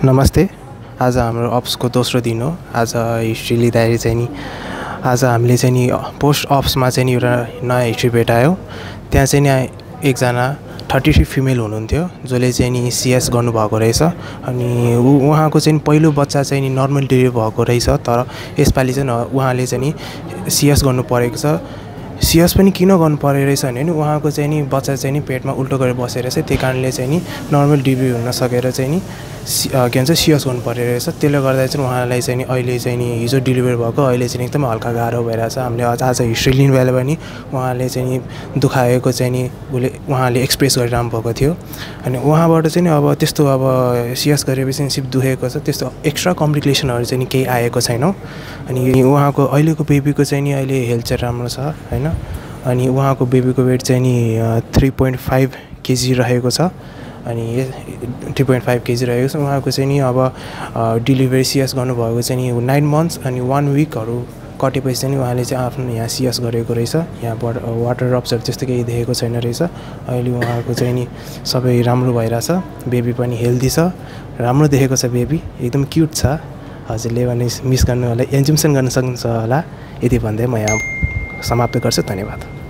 नमस्ते। आज हाम्रो अप्सको दोस्रो दिन हो। आज हिस्ट्री लिँदाखेरि चाहिँ नि आज हामीले चाहिँ नि पोस्ट अप्समा चाहिँ नि एउटा नयाँ हिस्ट्री भेटायो। त्यहाँ चाहिँ नि एकजना 33 फिमेल हुनुहुन्थ्यो जसले चाहिँ नि सिएस गर्नुभएको रहेछ। अनि उहाँको चाहिँ पहिलो बच्चा चाहिँ नि नर्मल डेलिभरी भएको रहेछ, तर यसपालि चाहिँ उहाँले चाहिँ नि सिएस गर्नु परेको छ। सिएस पनि किन गर्नु परेको रहेछ भने उहाँको चाहिँ नि बच्चा चाहिँ नि पेटमा उल्टो गरेर बसेर चाहिँ त्यही कारणले चाहिँ नि नर्मल डेलिभरी हुन सकेर चाहिँ नि के भन्छ सिएस गर्नु परेको रहेछ। त्यसले गर्दा चाहिँ उहाँलाई चाहिँ नि अहिले चाहिँ नि हिजो डेलिभरी भएको, अहिले चाहिँ एकदमै हल्का गाह्रो भइरहेछ। हामीले आज हिस्ट्री लिनु बेला पनि उहाँले चाहिँ नि दुखाएको चाहिँ नि उहाँले एक्सप्रेस गरिरहनु भएको थियो। अनि उहाँबाट चाहिँ नि अब त्यस्तो अब सिएस गरेपछि सिर्फ दुखेको छ, त्यस्तो एक्स्ट्रा कम्प्लिकेसनहरू चाहिँ नि केही आएको छैन। अनि उहाँको अहिलेको बेबीको चाहिँ नि अहिले हेल्थ चाहिँ राम्रो छ हैन। अनि उहाँको बेबीको वेट चाहिँ नि 3.5 केजी रहेको छ। अनि 3.5 केजी रहेको छ। उहाँको चाहिँ नि अब डेलिभरी सिएस गर्नुभएको चाहिँ नि 9 मन्थ्स अनि 1 विकहरू कटेपछि चाहिँ उहाँले चाहिँ आफ्नो यहाँ सिएस गरेको रहेछ। यहाँबाट वाटर ड्रप्सहरू त्यस्तो केही देखेको छैन रहेछ। अहिले उहाँको चाहिँ नि सबै राम्रो भइरहेछ। बेबी पनि हेल्दी छ, राम्रो देखेको छ बेबी, एकदम क्युट छ। हजुरले भने मिस गर्नु होला, एन्जुम्सन गर्न सक्नुहुन्छ होला। यति भन्दै म यहाँ समाप्त गर्छु। धन्यवाद।